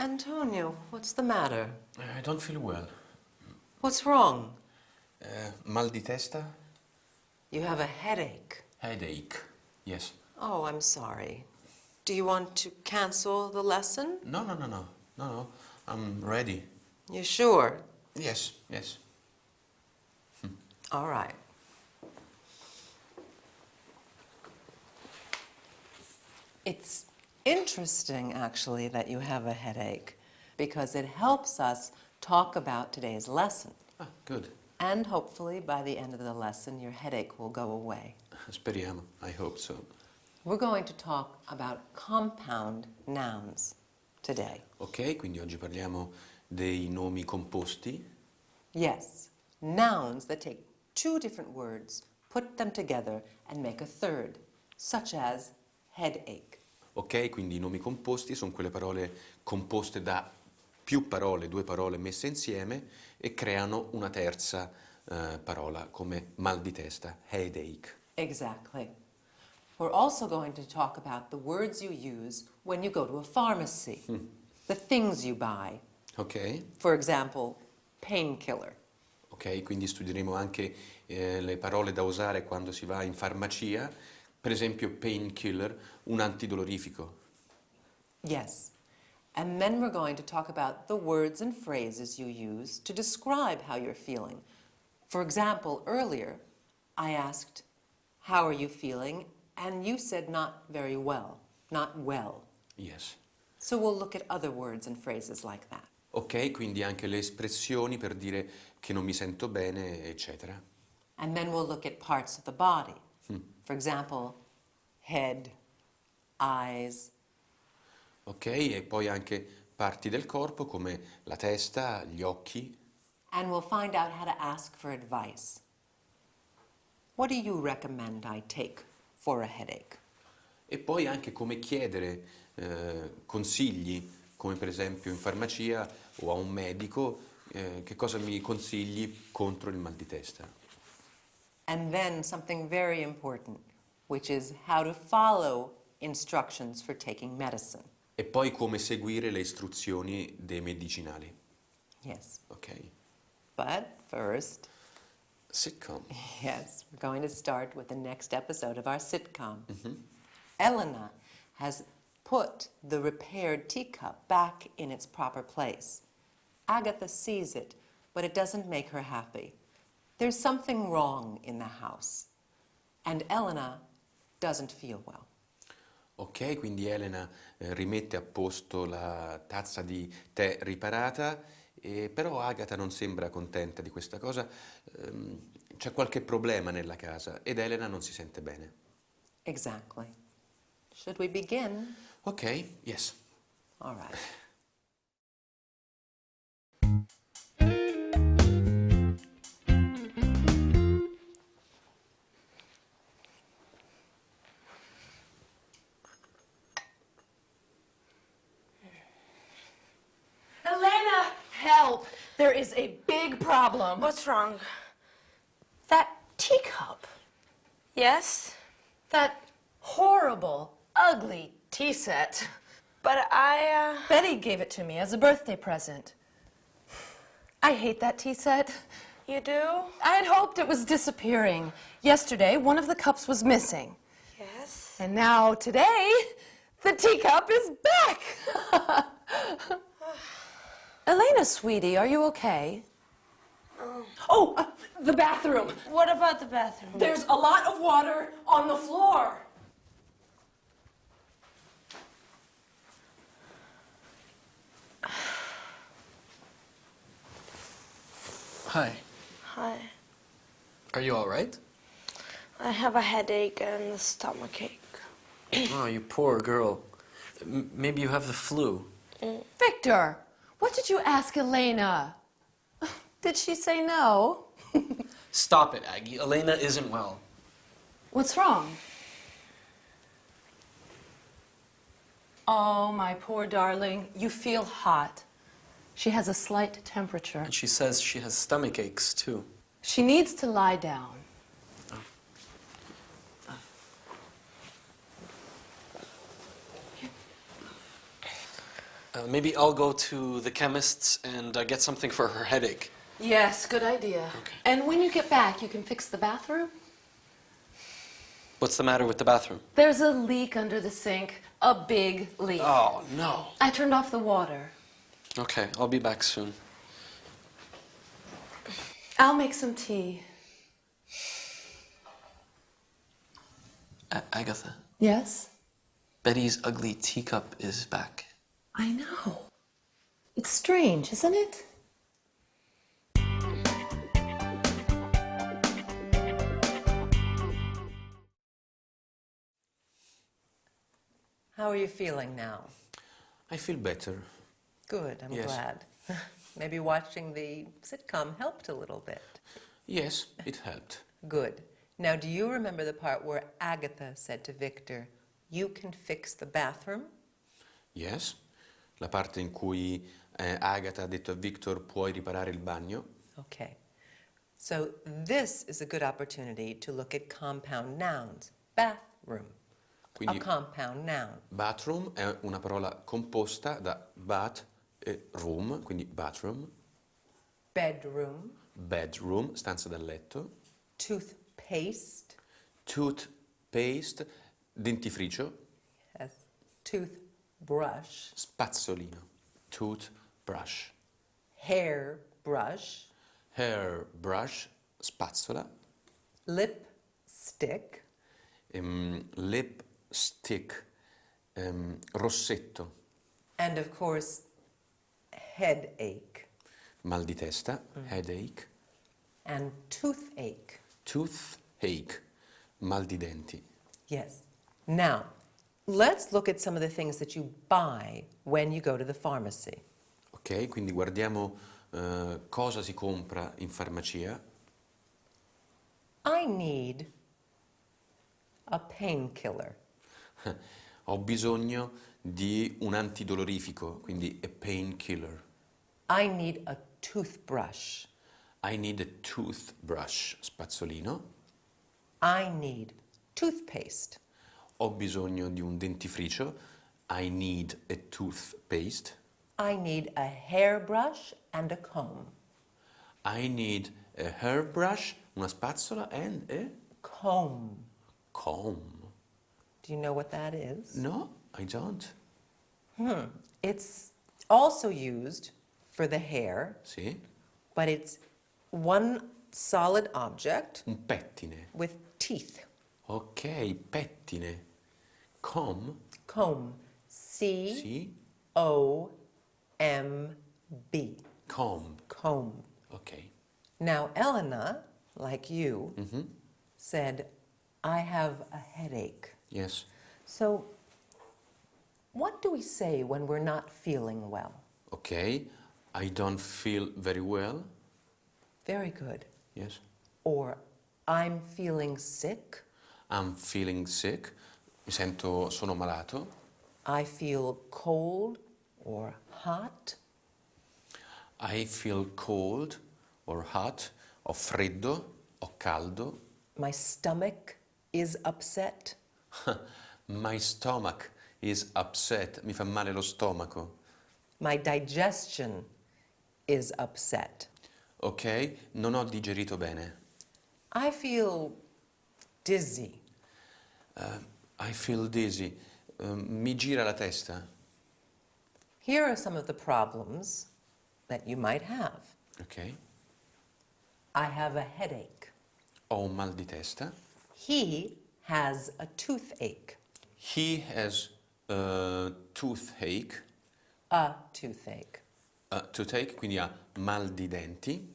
Antonio, what's the matter? I don't feel well. What's wrong? Mal di testa? You have a headache. Headache. Yes. Oh, I'm sorry. Do you want to cancel the lesson? No. I'm ready. You sure? Yes. All right. It's interesting, actually, that you have a headache, because it helps us talk about today's lesson. Ah, good. And hopefully, by the end of the lesson, your headache will go away. Speriamo. I hope so. We're going to talk about compound nouns today. Ok, quindi oggi parliamo dei nomi composti. Yes, nouns that take two different words, put them together, and make a third, such as headache. Ok, quindi i nomi composti sono quelle parole composte da più parole, due parole messe insieme e creano una terza parola come mal di testa, headache. Exactly. We're also going to talk about the words you use when you go to a pharmacy, the things you buy. Ok? For example, painkiller. Ok, quindi studieremo anche le parole da usare quando si va in farmacia, per esempio painkiller, un antidolorifico. Yes. And then we're going to talk about the words and phrases you use to describe how you're feeling. For example, earlier, I asked, "How are you feeling?" And you said not very well, not well. Yes. So we'll look at other words and phrases like that. Ok, quindi anche le espressioni per dire che non mi sento bene, eccetera. And then we'll look at parts of the body. For example, head, eyes. Ok, e poi anche parti del corpo come la testa, gli occhi. And we'll find out how to ask for advice. What do you recommend I take for a headache? E poi anche come chiedere consigli, come per esempio in farmacia o a un medico, che cosa mi consigli contro il mal di testa. And then something very important, which is how to follow instructions for taking medicine. E poi come seguire le istruzioni dei medicinali. Yes. Ok. But first, Sitcom. yes, we're going to start with the next episode of our sitcom. Elena has put the repaired teacup back in its proper place. Agatha sees it, but it doesn't make her happy. There's something wrong in the house, and Elena doesn't feel well. Ok, quindi Elena rimette a posto la tazza di tè riparata, però Agatha non sembra contenta di questa cosa. C'è qualche problema nella casa ed Elena non si sente bene. Exactly. Should we begin? Ok, yes. All right. Elena, help! There is a big problem. What's wrong? That teacup. Yes? That horrible, ugly tea set. But Betty gave it to me as a birthday present. I hate that tea set. You do? I had hoped it was disappearing. Yesterday, one of the cups was missing. Yes. And now, today, the teacup is back! Elena, sweetie, are you okay? The bathroom. What about the bathroom? There's a lot of water on the floor. Hi. Hi. Are you all right? I have a headache and a stomachache. Oh, you poor girl. Maybe you have the flu. Victor, what did you ask Elena? Did she say no? Stop it, Aggie. Elena isn't well. What's wrong? Oh, my poor darling. You feel hot. She has a slight temperature. And she says she has stomach aches, too. She needs to lie down. Maybe I'll go to the chemist's and get something for her headache. Yes, good idea. Okay. And when you get back, you can fix the bathroom? What's the matter with the bathroom? There's a leak under the sink. A big leak. Oh, no. I turned off the water. Okay, I'll be back soon. I'll make some tea. Agatha, Yes? Betty's ugly teacup is back. I know. It's strange, isn't it? How are you feeling now? I feel better. Good, I'm Yes. glad. Maybe watching the sitcom helped a little bit. Yes, it helped. Good. Now, do you remember the part where Agatha said to Victor, "You can fix the bathroom"? Yes, la parte in cui Agatha ha detto a Victor puoi riparare il bagno. Okay. So this is a good opportunity to look at compound nouns. Bathroom. Quindi A compound noun. bathroom è una parola composta da bath e room, quindi bathroom, Bedroom. bedroom, stanza da letto, Toothpaste. toothpaste, dentifricio, Yes. Toothbrush. spazzolino, toothbrush, Hairbrush. hairbrush, spazzola, Lipstick. lipstick, rossetto, And of course, headache mal di testa, headache, and toothache. toothache, mal di denti. Yes. Now, let's look at some of the things that you buy when you go to the pharmacy. Ok, quindi guardiamo cosa si compra in farmacia. I need a painkiller. Ho bisogno di un antidolorifico, quindi a painkiller. I need a toothbrush. I need a toothbrush, spazzolino. I need toothpaste. Ho bisogno di un dentifricio. I need a toothpaste. I need a hairbrush and a comb. I need a hairbrush, una spazzola and a Comb. comb. Do you know what that is? No, I don't. It's also used for the hair, Sì, but it's one solid object un pettine. with teeth. Ok, pettine. Comb, Comb. C-O-M-B. sì, comb. Comb. Ok. Now, Elena, like you, said, I have a headache. Yes. So, what do we say when we're not feeling well? Ok, I don't feel very well. Very good. Yes. Or, I'm feeling sick. I'm feeling sick. Sono malato. I feel cold or hot. I feel cold or hot. Ho freddo, ho caldo. My stomach is upset. My stomach is upset. Mi fa male lo stomaco. My digestion is upset. Ok, non ho digerito bene. I feel dizzy. I feel dizzy. Mi gira la testa. Here are some of the problems that you might have. Ok. I have a headache. Ho un mal di testa. He has a toothache. He has a toothache. A toothache. Toothache, quindi ha mal di denti.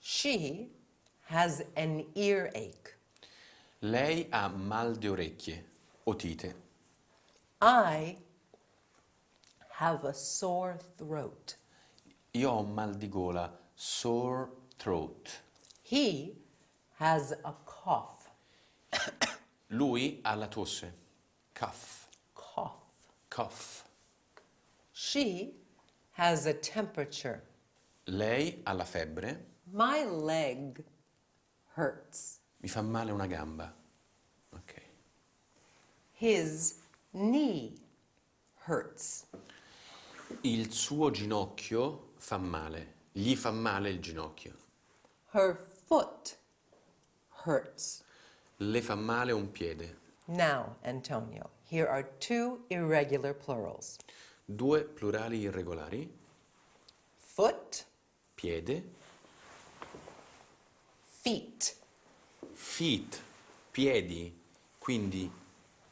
She has an earache. Lei ha mal di orecchie, otite. I have a sore throat. Io ho un mal di gola, sore throat. He has a cough. Lui ha la tosse, cough, Cough. cough. She has a temperature. Lei ha la febbre, My leg hurts. mi fa male una gamba. Ok. His knee hurts. Il suo ginocchio fa male. Gli fa male il ginocchio. Her foot hurts. Le fa male un piede. Now, Antonio, here are two irregular plurals. Due plurali irregolari. Foot, Piede. feet. Feet. Piedi. Quindi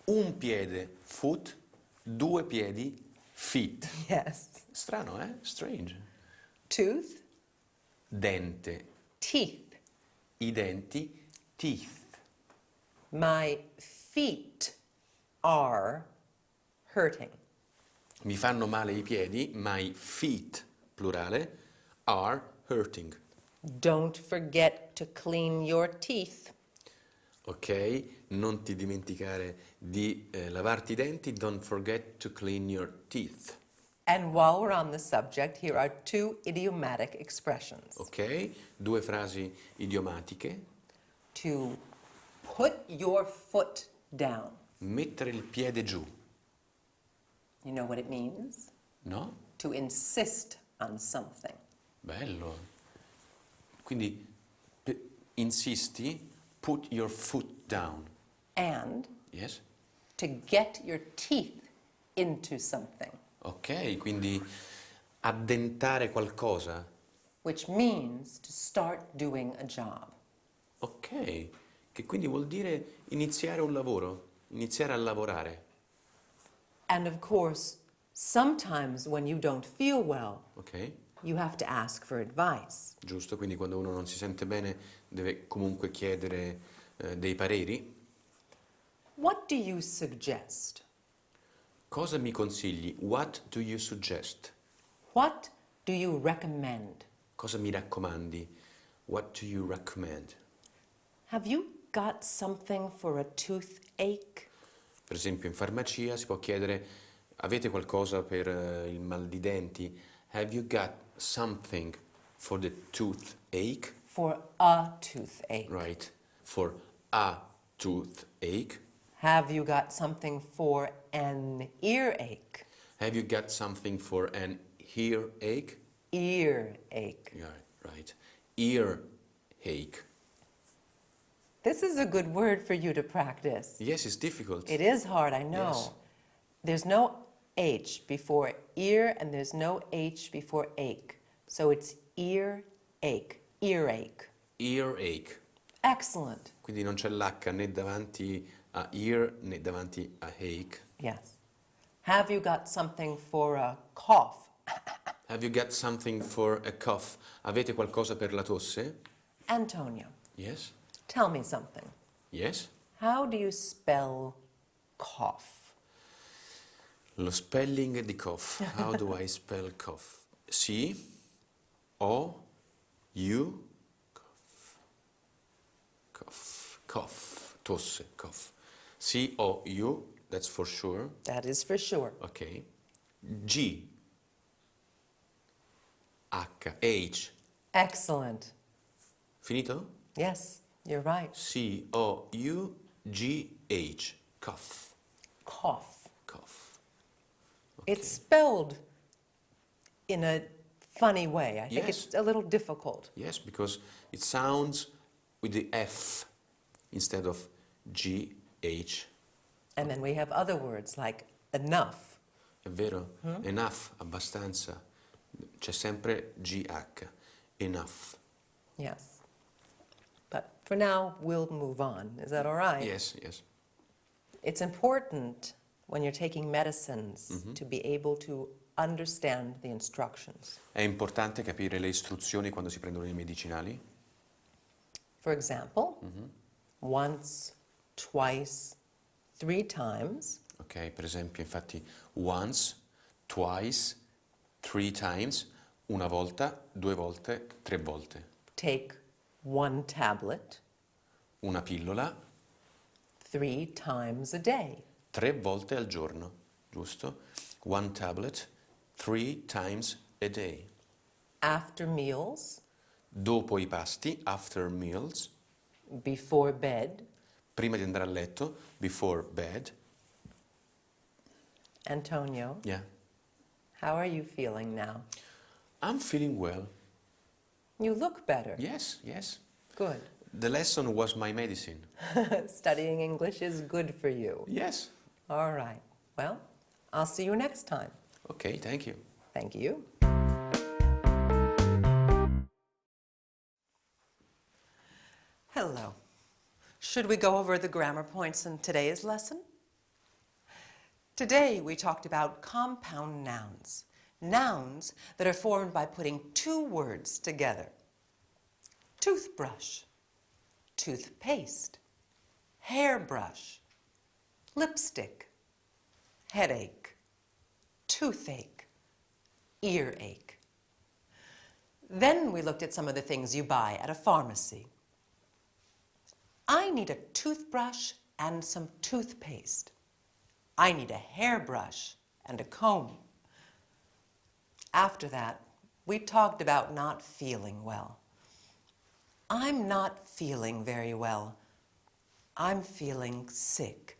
un piede, foot. Due piedi, feet. Yes. Strano, eh? Strange. Tooth, Dente. teeth. I denti, teeth. My feet are hurting. Mi fanno male i piedi, my feet, plurale, are hurting. Don't forget to clean your teeth. Ok? Non ti dimenticare di lavarti i denti. Don't forget to clean your teeth. And while we're on the subject, here are two idiomatic expressions. Ok? Due frasi idiomatiche. To put your foot down. Mettere il piede giù. You know what it means? No? To insist on something. Bello. Quindi insisti, put your foot down. And Yes? to get your teeth into something, Ok, quindi addentare qualcosa. which means to start doing a job. Ok, che quindi vuol dire iniziare un lavoro, iniziare a lavorare. And of course, sometimes when you don't feel well, Ok? you have to ask for advice. Giusto, quindi quando uno non si sente bene deve comunque chiedere dei pareri. What do you suggest? Cosa mi consigli? What do you suggest? What do you recommend? Cosa mi raccomandi? What do you recommend? Have you got something for a toothache? Per esempio in farmacia si può chiedere: avete qualcosa per il mal di denti? Have you got something for the toothache? For a toothache. Right, for a toothache. Have you got something for an earache? Have you got something for an earache? Earache. Yeah, right. Earache. This is a good word for you to practice. Yes, it's difficult. It is hard, I know. Yes. There's no H before ear and there's no H before ache. So it's earache, earache. Earache. Excellent. Quindi non c'è l'H né davanti a ear né davanti a ache. Yes. Have you got something for a cough? Have you got something for a cough? Avete qualcosa per la tosse? Antonio, Yes. tell me something. Yes. How do you spell cough? Lo spelling di cough. How do I spell cough? C O U cough. Cough. Tosse. Cough. C O U, that's for sure. That is for sure. Ok. G H H. Excellent. Finito? Yes, you're right. C O U G H. Cough. Cough. Cough. It's spelled in a funny way. I think Yes. it's a little difficult. Yes, because it sounds with the F instead of G H. And then we have other words like enough. È vero? Enough, abbastanza. C'è sempre GH. Enough. Yes. But for now, we'll move on. Is that all right? Yes, yes. It's important when you're taking medicines to be able to understand the instructions. È importante capire le istruzioni quando si prendono i medicinali. For example, once, twice, 3 times, Ok, per esempio, infatti, once, twice, 3 times, una volta, 2 volte, 3 volte. take 1 tablet Una pillola 3 times a day. 3 volte al giorno, giusto? One tablet 3 times a day. After meals, Dopo i pasti, after meals, before bed. prima di andare a letto, before bed. Antonio, Yeah. How are you feeling now? I'm feeling well. You look better. Yes, yes. Good. The lesson was my medicine. Studying English is good for you. Yes. All right. Well, I'll see you next time. Okay, thank you. Thank you. Hello. Should we go over the grammar points in today's lesson? Today we talked about compound nouns, nouns that are formed by putting two words together. Toothbrush, toothpaste, hairbrush, lipstick, headache, toothache, earache. Then we looked at some of the things you buy at a pharmacy. I need a toothbrush and some toothpaste. I need a hairbrush and a comb. After that, we talked about not feeling well. I'm not feeling very well. I'm feeling sick.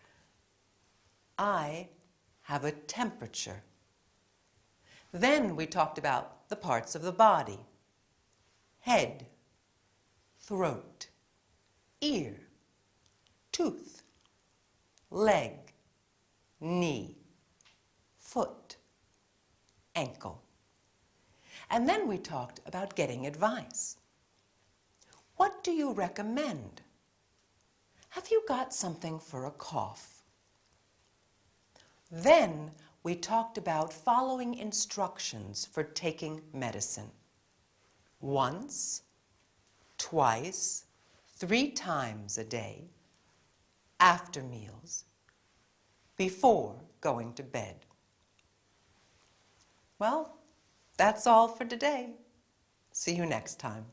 I have a temperature. Then we talked about the parts of the body: head, throat, ear, tooth, leg, knee, foot, ankle. And then we talked about getting advice. What do you recommend? Have you got something for a cough? Then we talked about following instructions for taking medicine. Once, twice, 3 times a day, after meals, before going to bed. Well, that's all for today. See you next time.